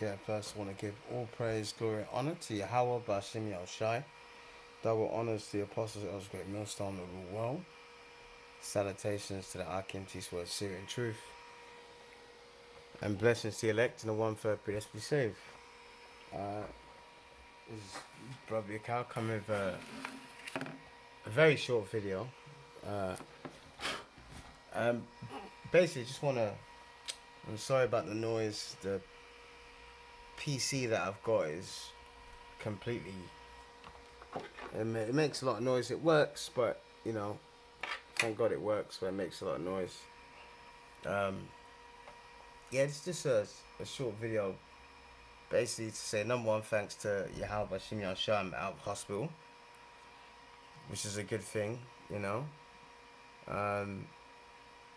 Yeah, first I want to give all praise, glory, and honor to Yahweh Bashim Shai. Double honors to the apostles of the great millstone of the world. Salutations to the Akim Word Syrian truth. And blessings to the elect and the one third predestined to be saved. This is Brother Yakal coming with a very short video. Basically, just want to. I'm sorry about the noise. The PC that I've got is completely. It makes a lot of noise. It works, but thank God it works, but it makes a lot of noise. Yeah, it's just a short video, basically to say number one, thanks to Yahweh Shimon Sham out of hospital, which is a good thing,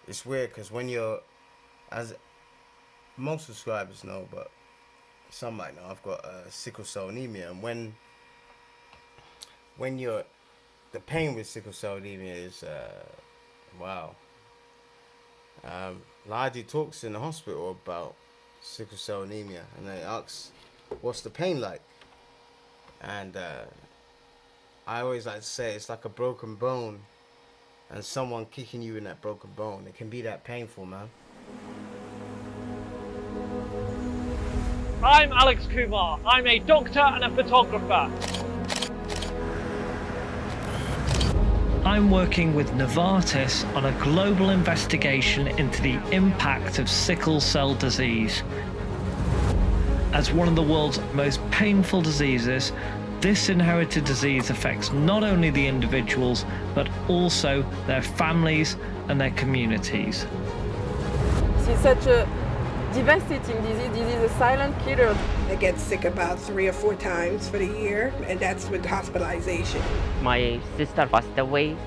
It's weird because when you're, as most subscribers know, but some might know, I've got sickle cell anemia, and when you're, the pain with sickle cell anemia is, wow. Ladi talks in the hospital about sickle cell anemia, and they ask, what's the pain like? And I always like to say it's like a broken bone and someone kicking you in that broken bone. It can be that painful, man. I'm Alex Kumar. I'm a doctor and a photographer. I'm working with Novartis on a global investigation into the impact of sickle cell disease. As one of the world's most painful diseases, this inherited disease affects not only the individuals, but also their families and their communities. It's such a devastating disease. This is a silent killer. I get sick about 3 or 4 times for the year, and that's with hospitalization. My sister passed away.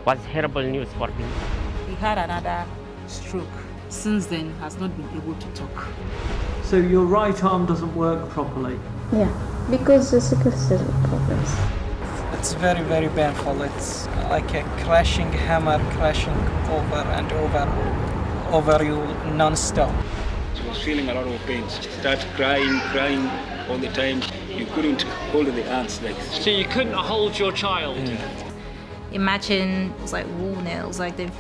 Was horrible news for me. He had another stroke. Since then, has not been able to talk. So your right arm doesn't work properly? Yeah, because the sickle cell problems. It's very, very painful. It's like a crashing hammer crashing over and over you non-stop. She was feeling a lot of pain. She started crying all the time. You couldn't hold the hands like. So you couldn't hold your child? Imagine it's like wall nails, like they've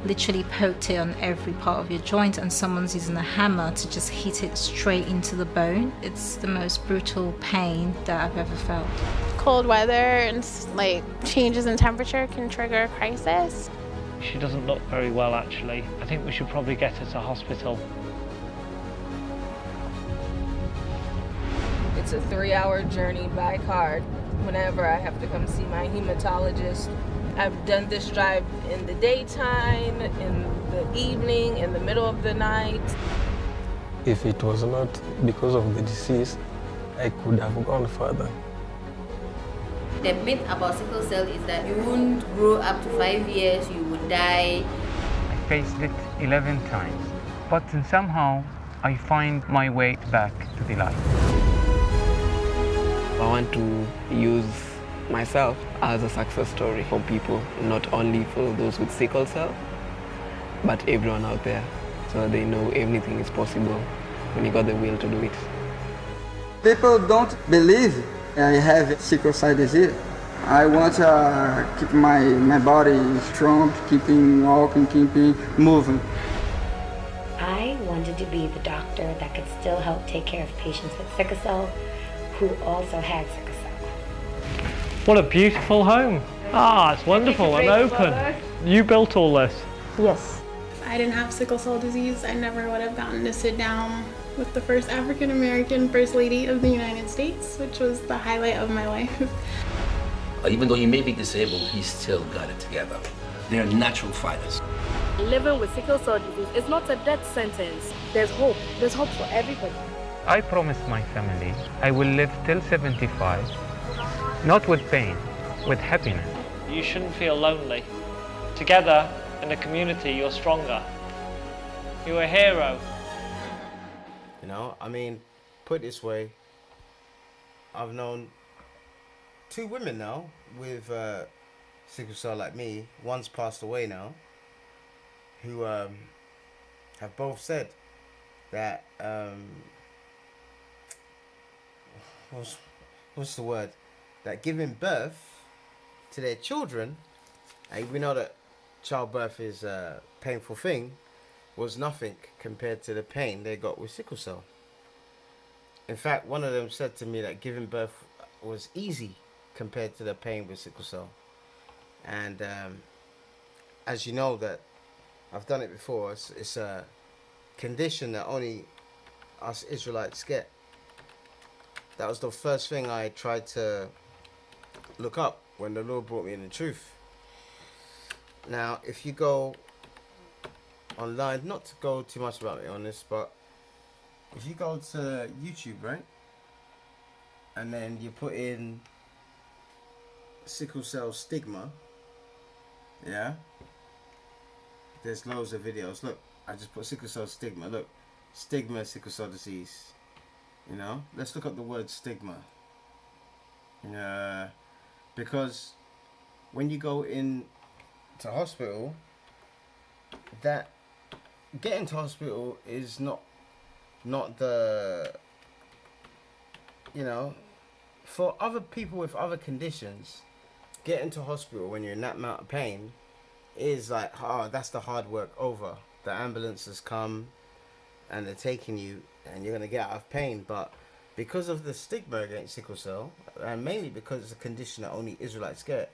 literally poked it on every part of your joint and someone's using a hammer to just hit it straight into the bone. It's the most brutal pain that I've ever felt. Cold weather and like changes in temperature can trigger a crisis. She doesn't look very well, actually. I think we should probably get her to hospital. It's a 3-hour journey by car whenever I have to come see my hematologist. I've done this drive in the daytime, in the evening, in the middle of the night. If it was not because of the disease, I could have gone further. The myth about sickle cell is that you won't grow up to 5 years, you would die. I faced it 11 times, but somehow I find my way back to the light. I want to use myself as a success story for people, not only for those with sickle cell, but everyone out there, so they know everything is possible when you got the will to do it. People don't believe I have sickle cell disease. I want to keep my body strong, keeping walking, keeping moving. I wanted to be the doctor that could still help take care of patients with sickle cell who also had sickle cell. What a beautiful home. It's wonderful and open. You built all this? Yes. If I didn't have sickle cell disease, I never would have gotten to sit down with the first African American First Lady of the United States, which was the highlight of my life. Even though he may be disabled, he's still got it together. They're natural fighters. Living with sickle cell disease is not a death sentence. There's hope. There's hope for everybody. I promised my family I will live till 75, not with pain, with happiness. You shouldn't feel lonely. Together, in the community, you're stronger. You're a hero. Put it this way, I've known 2 women now with sickle cell like me. One's passed away now, who have both said that what's the word? That giving birth to their children, and we know that childbirth is a painful thing, was nothing compared to the pain they got with sickle cell. In fact, one of them said to me that giving birth was easy compared to the pain with sickle cell. And as you know, that I've done it before, it's a condition that only us Israelites get. That was the first thing I tried to look up when the Lord brought me in the truth. Now, if you go online, not to go too much about me on this, but if you go to YouTube, right, and then you put in sickle cell stigma, yeah, there's loads of videos. Look, I just put sickle cell stigma. Look, stigma, sickle cell disease. You know, let's look up the word stigma. Because when you go in to hospital, that getting to hospital is not the, you know, for other people with other conditions, getting to hospital when you're in that amount of pain is like, oh, that's the hard work over. The ambulance has come and they're taking you and you're going to get out of pain. But because of the stigma against sickle cell, and mainly because it's a condition that only Israelites get,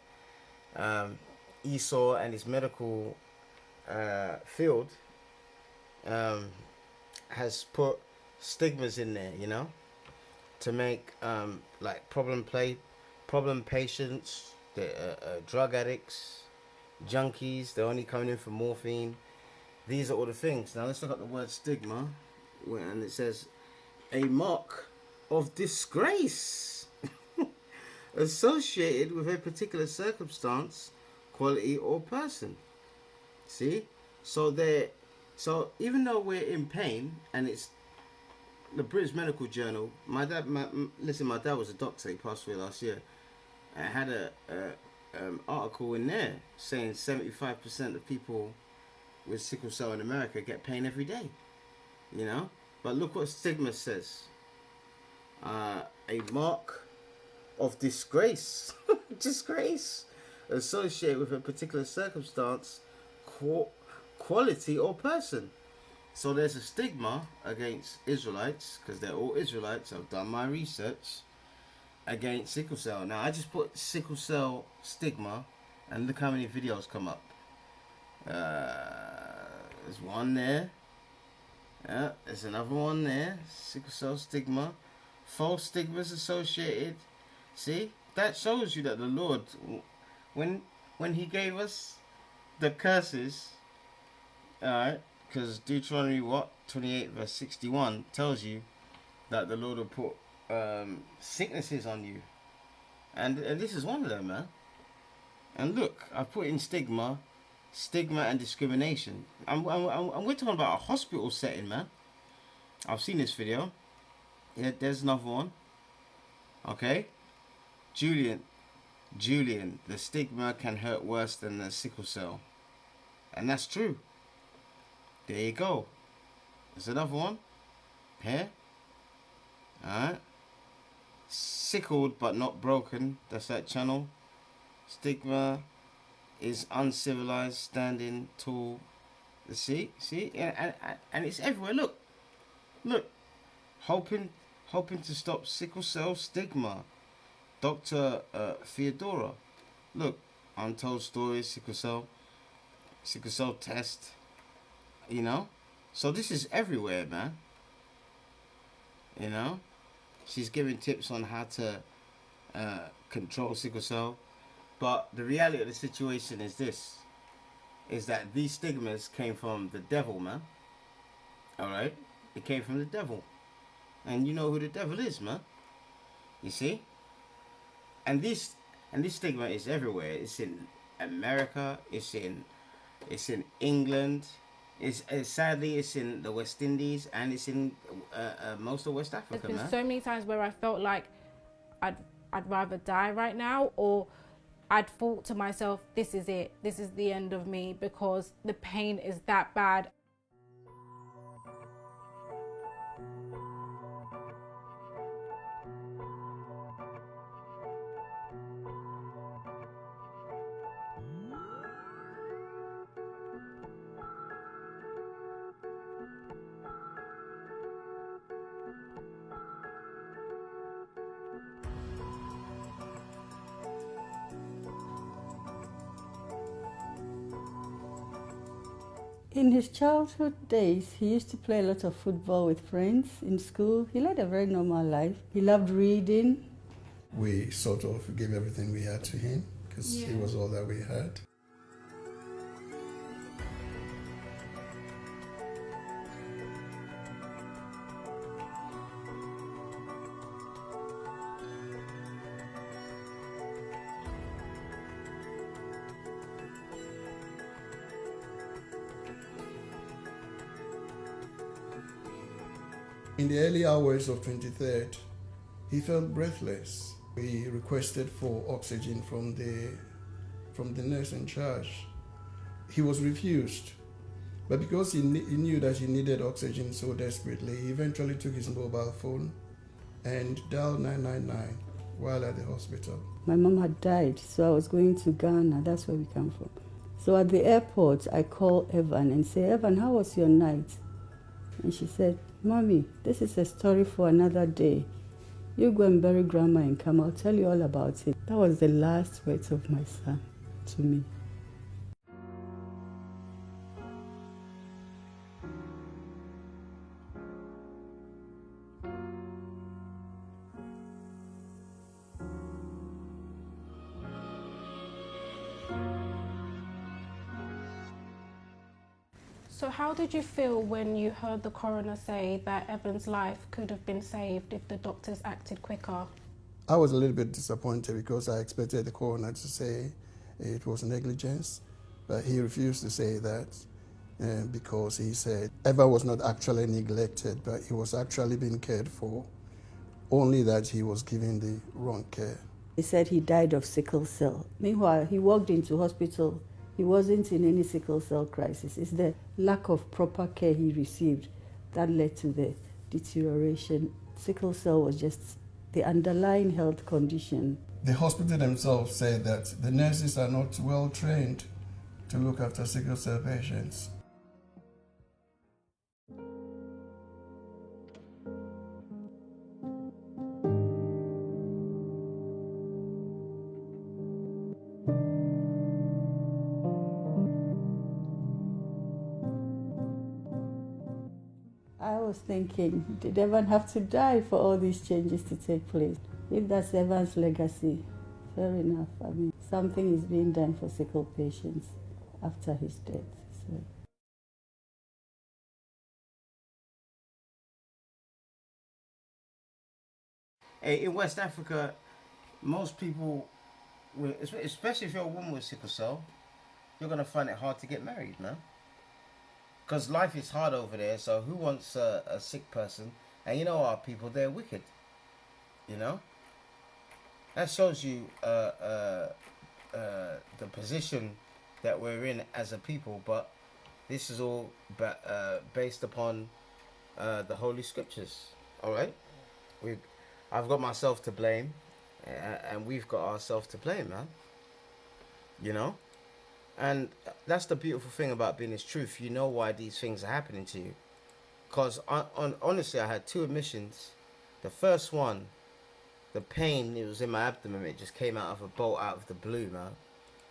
Esau and his medical field has put stigmas in there, you know, to make like problem patients, the drug addicts, junkies, they're only coming in for morphine. These are all the things. Now let's look at the word stigma, and it says a mark of disgrace associated with a particular circumstance, quality, or person. See, so even though we're in pain, and it's the British Medical Journal. My dad was a doctor. He passed away last year. I had a article in there saying 75% of people with sickle cell in America get pain every day. You know, but look what stigma says. A mark of disgrace, disgrace associated with a particular circumstance, quality, or person. So there's a stigma against Israelites, because they're all Israelites. I've done my research against sickle cell. Now I just put sickle cell stigma, and look how many videos come up. There's one there. Yeah, there's another one there. Sickle cell stigma. False stigmas associated. See, that shows you that the Lord, when He gave us the curses, alright, because Deuteronomy 28 verse 61 tells you that the Lord will put sicknesses on you, and this is one of them, man. And look, I put in stigma and discrimination. And we're talking about a hospital setting, man. I've seen this video. Yeah, there's another one. Okay, Julian, the stigma can hurt worse than the sickle cell, and that's true. There you go. There's another one here. Alright, sickled but not broken. That's that channel. Stigma is uncivilized, standing tall. See, and it's everywhere. Look, hoping to stop sickle cell stigma. Dr. Theodora. Look, untold stories, sickle cell test. You know, so this is everywhere, man. You know, she's giving tips on how to control sickle cell. But the reality of the situation is this, is that these stigmas came from the devil, man. Alright? It came from the devil. And you know who the devil is, man. You see? And this stigma is everywhere. It's in America, it's in England, sadly it's in the West Indies, and it's in most of West Africa, There's been man. so many times where I felt like I'd rather die right now, or I'd thought to myself, this is it, this is the end of me, because the pain is that bad. In his childhood days, he used to play a lot of football with friends in school. He led a very normal life. He loved reading. We sort of gave everything we had to him because he was all that we had. In the early hours of 23rd, he felt breathless. We requested for oxygen from the nurse in charge. He was refused, but because he knew that he needed oxygen so desperately, he eventually took his mobile phone and dialed 999 while at the hospital. My mom had died, so I was going to Ghana. That's where we come from. So at the airport, I called Evan and said, Evan, how was your night? And she said, Mommy, this is a story for another day. You go and bury Grandma and come. I'll tell you all about it. That was the last words of my son to me. So how did you feel when you heard the coroner say that Evan's life could have been saved if the doctors acted quicker? I was a little bit disappointed because I expected the coroner to say it was negligence, but he refused to say that because he said Evan was not actually neglected, but he was actually being cared for, only that he was given the wrong care. He said he died of sickle cell. Meanwhile, he walked into hospital. He wasn't in any sickle cell crisis. It's the lack of proper care he received that led to the deterioration. Sickle cell was just the underlying health condition. The hospital themselves said that the nurses are not well trained to look after sickle cell patients. I was thinking, did Evan have to die for all these changes to take place? If that's Evan's legacy, fair enough. I mean, something is being done for sickle patients after his death. So. In West Africa, most people, especially if you're a woman with sickle cell, you're going to find it hard to get married, man. Because life is hard over there, so who wants a sick person? And you know our people, they're wicked. You know? That shows you the position that we're in as a people, but this is all based upon the Holy Scriptures. Alright? I've got myself to blame, and we've got ourselves to blame, man. You know? And that's the beautiful thing about being His truth. You know why these things are happening to you. Because honestly, I had 2 admissions. The first one, the pain, it was in my abdomen. It just came out of a bolt out of the blue, man.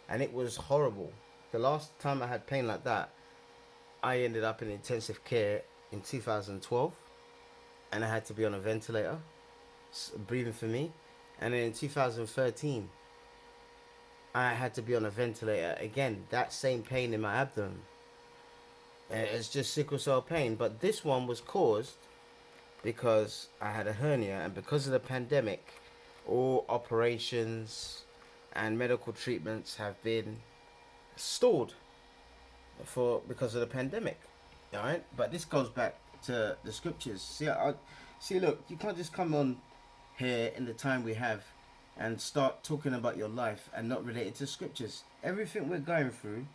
And it was horrible. The last time I had pain like that, I ended up in intensive care in 2012. And I had to be on a ventilator, breathing for me. And then in 2013, I had to be on a ventilator again. That same pain in my abdomen. It's just sickle cell pain. But this one was caused because I had a hernia, and because of the pandemic, all operations and medical treatments have been stalled because of the pandemic. All right, but this goes back to the scriptures. See, look, you can't just come on here in the time we have and start talking about your life and not relate it to scriptures. Everything we're going through,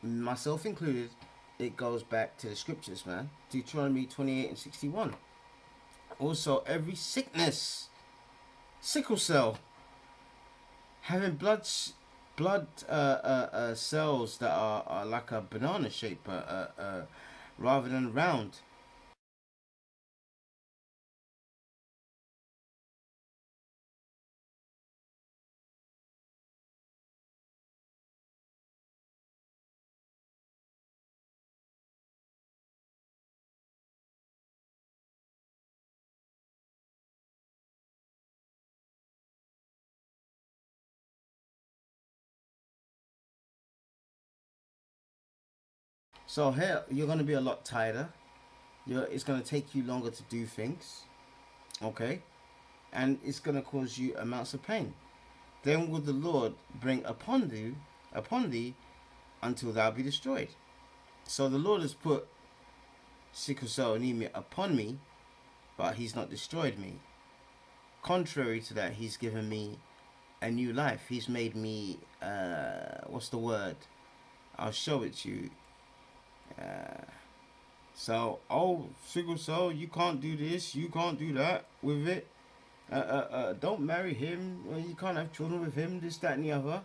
myself included, it goes back to the scriptures, man. Deuteronomy 28 and 61. Also, every sickness, sickle cell, having blood cells that are like a banana shape, rather than round. So here, you're going to be a lot tighter. It's going to take you longer to do things. Okay? And it's going to cause you amounts of pain. Then will the Lord bring upon thee until thou be destroyed. So the Lord has put sickle cell anemia upon me, but he's not destroyed me. Contrary to that, he's given me a new life. He's made me, what's the word? I'll show it to you. So, sickle cell, you can't do this, you can't do that with it. Don't marry him, you can't have children with him, this, that, and the other.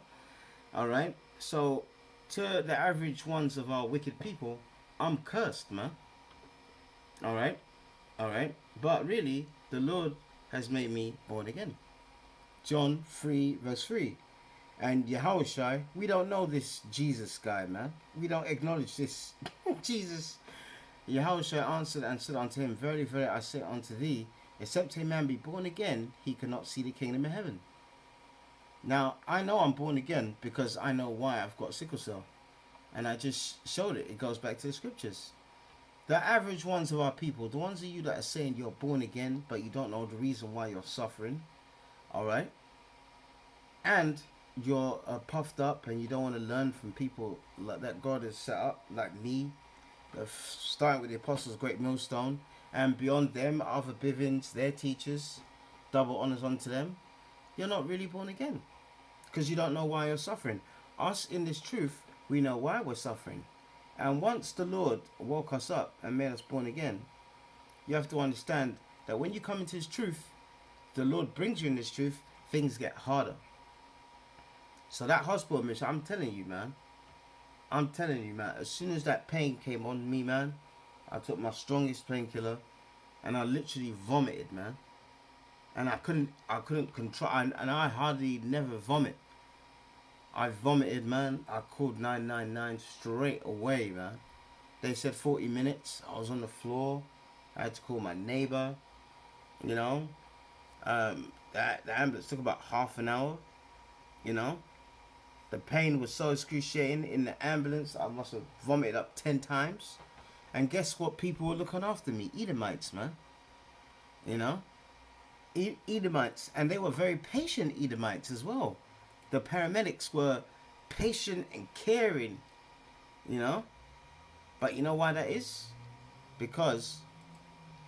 Alright? So, to the average ones of our wicked people, I'm cursed, man. Alright? Alright? But really, the Lord has made me born again. John 3 verse 3. And Yahushua, we don't know this Jesus guy, man. We don't acknowledge this Jesus. Yahushua answered and said unto him, Verily, verily, I say unto thee, except a man be born again, he cannot see the kingdom of heaven. Now, I know I'm born again because I know why I've got sickle cell. And I just showed it. It goes back to the scriptures. The average ones of our people, the ones of you that are saying you're born again, but you don't know the reason why you're suffering, alright? And you're puffed up and you don't want to learn from people like that God has set up, like me, starting with the Apostles' Great Millstone, and beyond them, other Bivins, their teachers, double honors unto them. You're not really born again because you don't know why you're suffering. Us in this truth, we know why we're suffering. And once the Lord woke us up and made us born again, you have to understand that when you come into His truth, the Lord brings you in this truth, things get harder. So that hospital mission, I'm telling you, man. As soon as that pain came on me, man, I took my strongest painkiller and I literally vomited, man. And I couldn't control, and I hardly never vomit. I vomited, man. I called 999 straight away, man. They said 40 minutes. I was on the floor. I had to call my neighbor. You know, the ambulance took about half an hour. You know, the pain was so excruciating in the ambulance. I must have vomited up 10 times. And guess what? People were looking after me. Edomites, man. You know, Edomites, and they were very patient Edomites as well. The paramedics were patient and caring, you know. But you know why that is? Because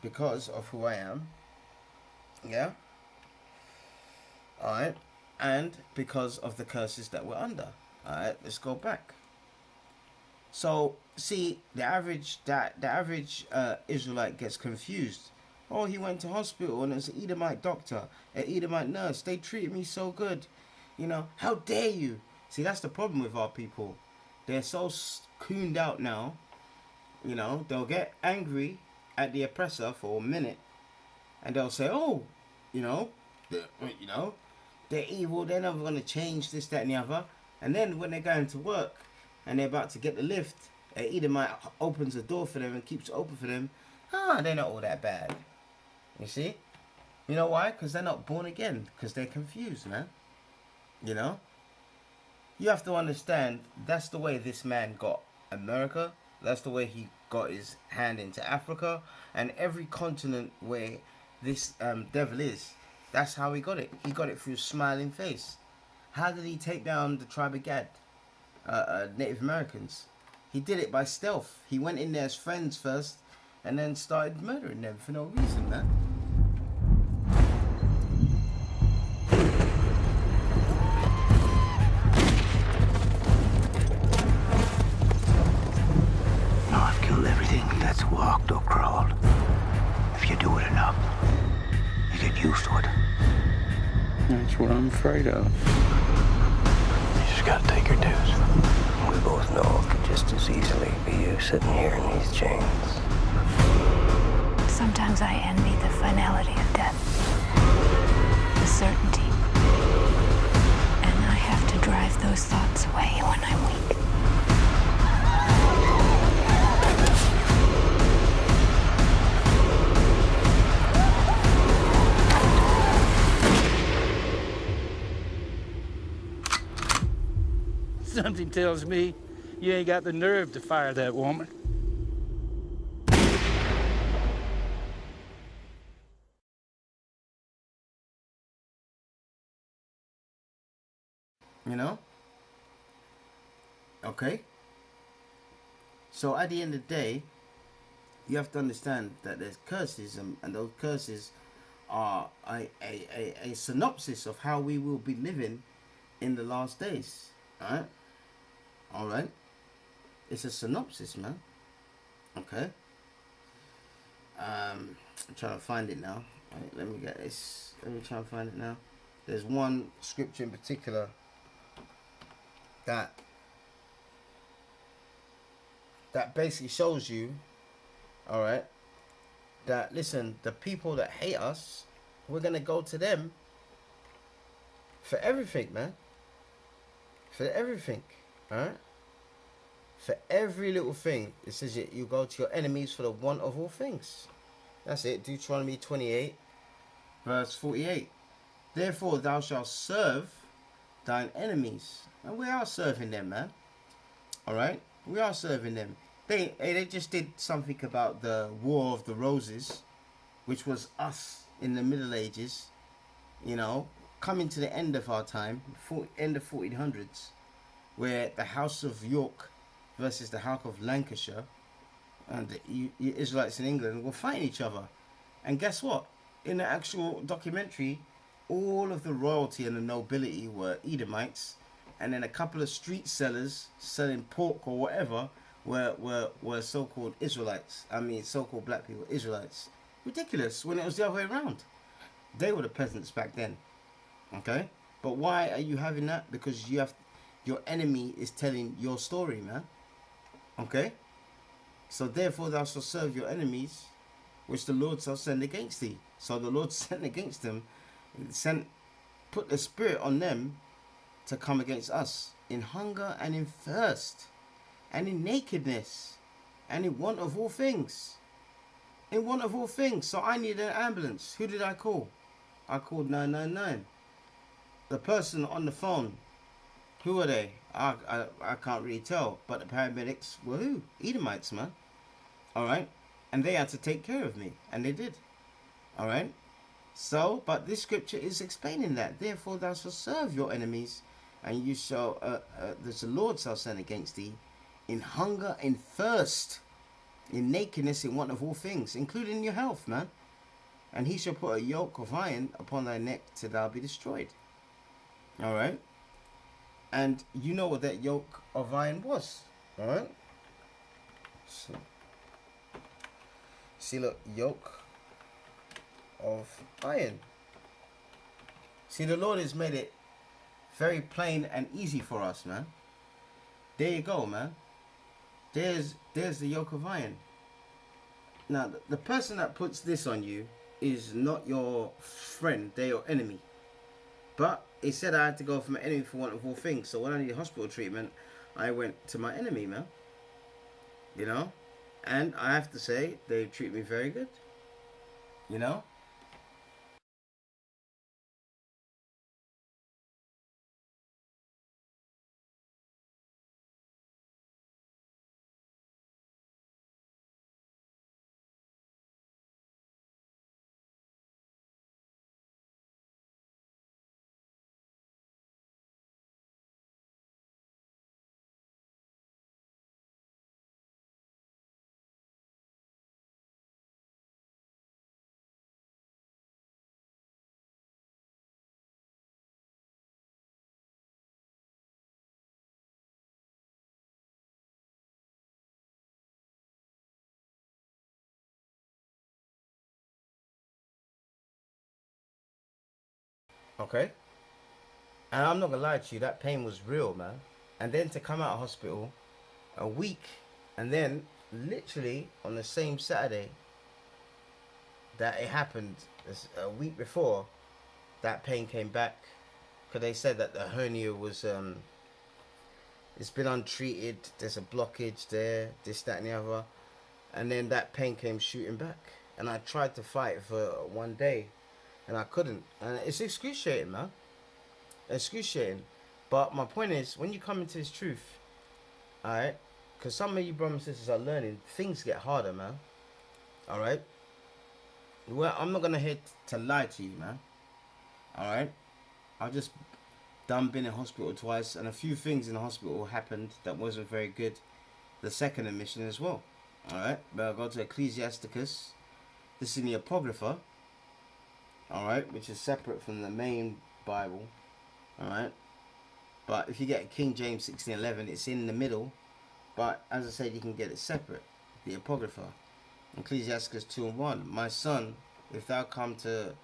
of who I am. Yeah. Alright. And because of the curses that we're under. Alright, let's go back. So, see, the average Israelite gets confused. Oh, he went to hospital and it's an Edomite doctor, an Edomite nurse. They treated me so good. You know, how dare you? See, that's the problem with our people. They're so cooned out now. You know, they'll get angry at the oppressor for a minute. And they'll say, oh, they're evil. They're never going to change this, that, and the other. And then when they're going to work and they're about to get the lift, an Edomite opens the door for them and keeps it open for them. They're not all that bad. You see? You know why? Because they're not born again. Because they're confused, man. You know? You have to understand, that's the way this man got America. That's the way he got his hand into Africa. And every continent where this devil is, that's how he got it. He got it through a smiling face. How did he take down the tribe of Gad? Native Americans. He did it by stealth. He went in there as friends first and then started murdering them for no reason, man. I've killed everything that's walked or crawled. If you do it enough, you get used to it. That's what I'm afraid of. You just gotta take your dues. We both know it could just as easily be you sitting here in these chains. Sometimes I envy the finality of death, the certainty. And I have to drive those thoughts away when I'm weak. Something tells me You ain't got the nerve to fire that woman. You know? Okay? So at the end of the day, you have to understand that there's curses, and those curses are a synopsis of how we will be living in the last days. Alright? Alright? It's a synopsis, man. Okay? I'm trying to find it now. Right, let me get this. Let me try and find it now. There's one scripture in particular that basically shows you, all right, that listen, the people that hate us, we're gonna go to them for everything, man. For everything, all right. For every little thing, it says you go to your enemies for the want of all things. That's it. Deuteronomy 28, verse 48. Therefore thou shalt serve thine enemies. And we are serving them, man. Alright? We are serving them. They just did something about the War of the Roses, which was us in the Middle Ages, you know, coming to the end of our time, end of 1400s, where the House of York versus the House of Lancashire and the Israelites in England were fighting each other. And guess what? In the actual documentary, all of the royalty and the nobility were Edomites, and then a couple of street sellers selling pork or whatever were so-called Israelites. I mean, so-called black people, Israelites. Ridiculous when it was the other way around. They were the peasants back then. Okay? But why are you having that? Because you have your enemy is telling your story, man. Okay? So therefore thou shalt serve your enemies, which the Lord shall send against thee. So the Lord sent against them, put the spirit on them to come against us in hunger and in thirst and in nakedness and in want of all things. In want of all things. So I needed an ambulance. Who did I call? I called 999. The person on the phone, who are they? I can't really tell. But the paramedics were who? Edomites, man. Alright? And they had to take care of me. And they did. Alright? So, but this scripture is explaining that. Therefore thou shalt serve your enemies, and you shall, the Lord shall send against thee in hunger, in thirst, in nakedness, in want of all things, including your health, man. And he shall put a yoke of iron upon thy neck till thou be destroyed. Alright? And you know what that yoke of iron was. Alright? So, see, look, yoke of iron. See, the Lord has made it very plain and easy for us, man. There you go, man. There's the yoke of iron. Now, the person that puts this on you is not your friend. They're your enemy. But he said I had to go for my enemy for one of all things. So when I needed hospital treatment, I went to my enemy, man. You know? And I have to say, they treat me very good. You know? Okay? And I'm not gonna lie to you, that pain was real, man. And then to come out of hospital a week, and then literally on the same Saturday that it happened, a week before, that pain came back. Because they said that the hernia was, it's been untreated, there's a blockage there, this, that, and the other. And then that pain came shooting back. And I tried to fight for one day, and I couldn't. And it's excruciating, man. Excruciating. But my point is, when you come into this truth, Alright? Because some of you brothers and sisters are learning, things get harder, man. Alright? Well, I'm not going to hit to lie to you, man. Alright? I've just been in hospital twice, and a few things in the hospital happened that wasn't very good. The second admission as well. Alright? But I go to Ecclesiasticus. This is in the Apocrypha. Alright? Which is separate from the main Bible. Alright? But if you get King James 1611, it's in the middle. But as I said, you can get it separate. The Apocrypha. Ecclesiasticus 2:1. My son, if thou come to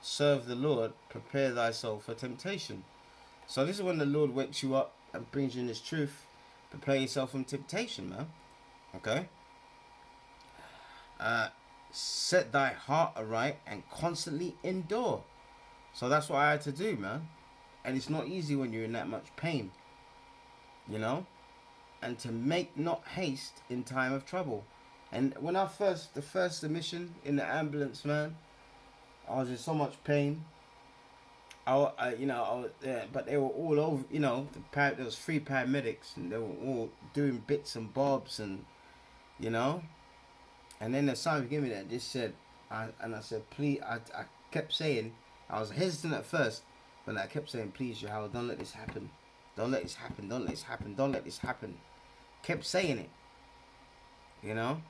serve the Lord, prepare thy soul for temptation. So this is when the Lord wakes you up and brings you in his truth. Prepare yourself from temptation, man. Okay? Set thy heart aright and constantly endure. So that's what I had to do, man. And it's not easy when you're in that much pain. You know? And to make not haste in time of trouble. And when the first admission in the ambulance, man, I was in so much pain. But they were all over, there was 3 paramedics, and they were all doing bits and bobs, and, and then the sergeant gave me that, just said, I said, please, I kept saying, I was hesitant at first, but I kept saying, please, Yahweh, don't let this happen. Don't let this happen, don't let this happen, don't let this happen. Kept saying it, And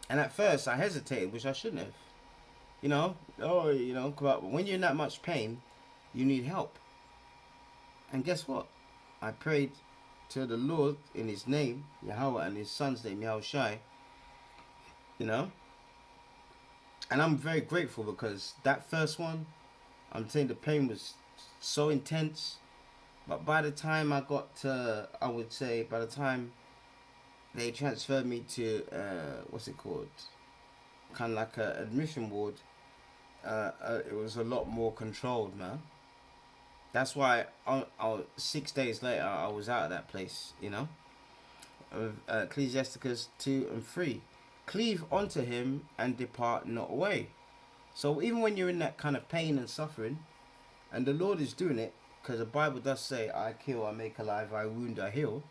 at first, I hesitated, which I shouldn't have. But when you're in that much pain, you need help. And guess what? I prayed to the Lord in his name, Yahweh, and his son's name, Yahushai. And I'm very grateful because that first one, I'm telling you, the pain was so intense. But by the time I got to, I would say, by the time they transferred me to, what's it called? Kind of like an admission ward. It was a lot more controlled, man. That's why 6 days later I was out of that place, Ecclesiasticus 2:3. Cleave unto him and depart not away. So even when you're in that kind of pain and suffering, and the Lord is doing it, because the Bible does say, I kill, I make alive, I wound, I heal.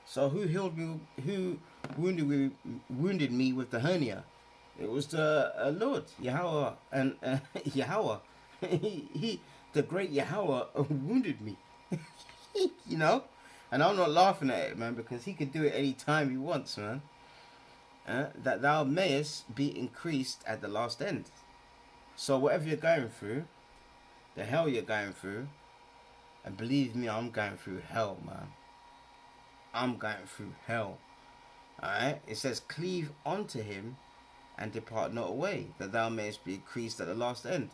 So who healed me? Who wounded me with the hernia? It was the Lord, Yahweh, and Yahweh. he the great Yahweh wounded me. And I'm not laughing at it, man, because he can do it any time he wants, man. That thou mayest be increased at the last end. So whatever you're going through, the hell you're going through, and believe me, I'm going through hell, man. I'm going through hell. Alright? It says, cleave unto him and depart not away, that thou mayest be increased at the last end.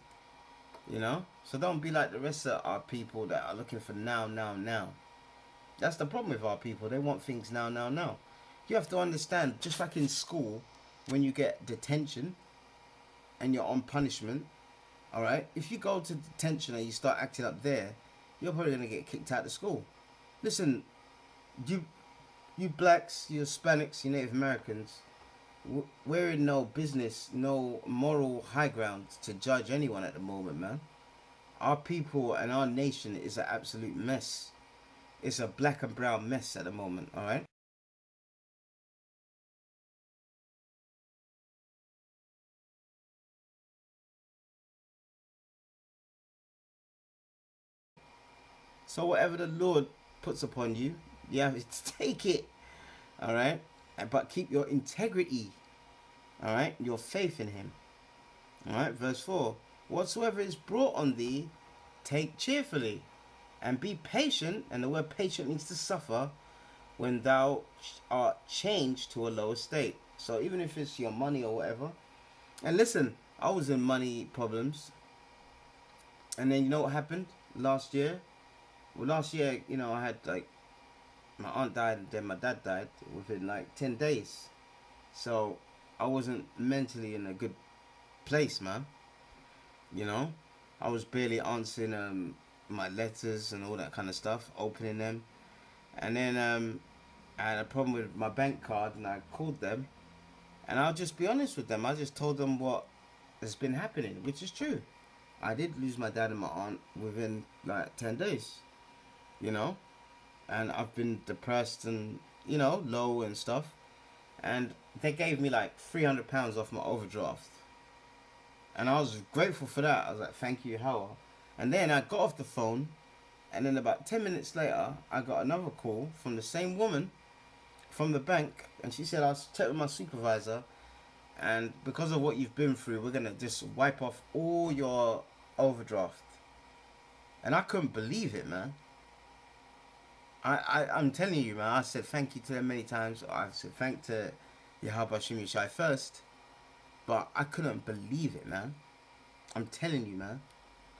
So don't be like the rest of our people that are looking for now. That's the problem with our people. They want things now. You have to understand, just like in school, when you get detention and you're on punishment, alright, if you go to detention and you start acting up there, you're probably going to get kicked out of school. Listen, you blacks, you Hispanics, you Native Americans, we're in no business, no moral high ground to judge anyone at the moment, man. Our people and our nation is an absolute mess. It's a black and brown mess at the moment, alright? So whatever the Lord puts upon you, you have to take it, alright? But keep your integrity, alright? Your faith in him. Alright, verse 4. Whatsoever is brought on thee, take cheerfully, and be patient, and the word patient means to suffer, when thou art changed to a lower state. So even if it's your money or whatever, and listen, I was in money problems, and then you know what happened last year? Well, last year, I had my aunt died and then my dad died within 10 days. So I wasn't mentally in a good place, man. I was barely answering my letters and all that kind of stuff, opening them. And then I had a problem with my bank card, and I called them, and I'll just be honest with them. I just told them what has been happening, which is true. I did lose my dad and my aunt within 10 days, and I've been depressed and you know, low and stuff. And they gave me like £300 off my overdraft. And I was grateful for that. I was like, thank you, Howard. And then I got off the phone, and then about 10 minutes later, I got another call from the same woman from the bank, and she said, I'll check with my supervisor, and because of what you've been through, we're going to just wipe off all your overdraft. And I couldn't believe it, man. I'm telling you, man, I said thank you to them many times. I said thank to Yahweh Shimi Shai first, but I couldn't believe it, man. I'm telling you, man.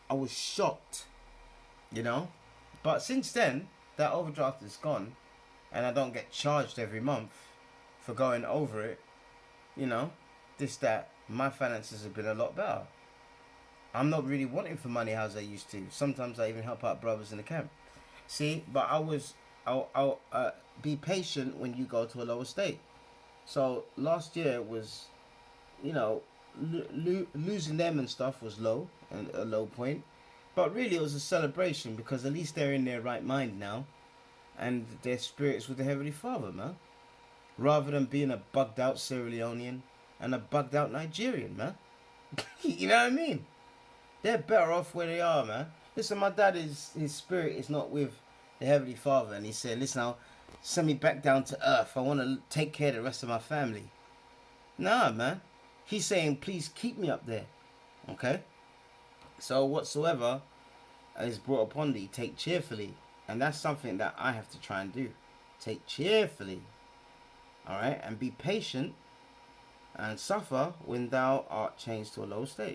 I was shocked, you know. But since then, that overdraft is gone, and I don't get charged every month for going over it, you know. That my finances have been a lot better. I'm not really wanting for money as I used to. Sometimes I even help out brothers in the camp. See, but I'll be patient when you go to a lower state. So last year was, you know, losing them and stuff was low, and a low point. But really it was a celebration, because at least they're in their right mind now, and their spirits with the Heavenly Father, man. Rather than being a bugged out Sierra Leonean and a bugged out Nigerian, man. You know what I mean? They're better off where they are, man. Listen, my dad, his spirit is not with the Heavenly Father, and he said, listen, now, send me back down to earth. I want to take care of the rest of my family. Nah, man. He's saying, please keep me up there. Okay? So whatsoever is brought upon thee, take cheerfully. And that's something that I have to try and do. Take cheerfully. Alright? And be patient and suffer when thou art changed to a low state.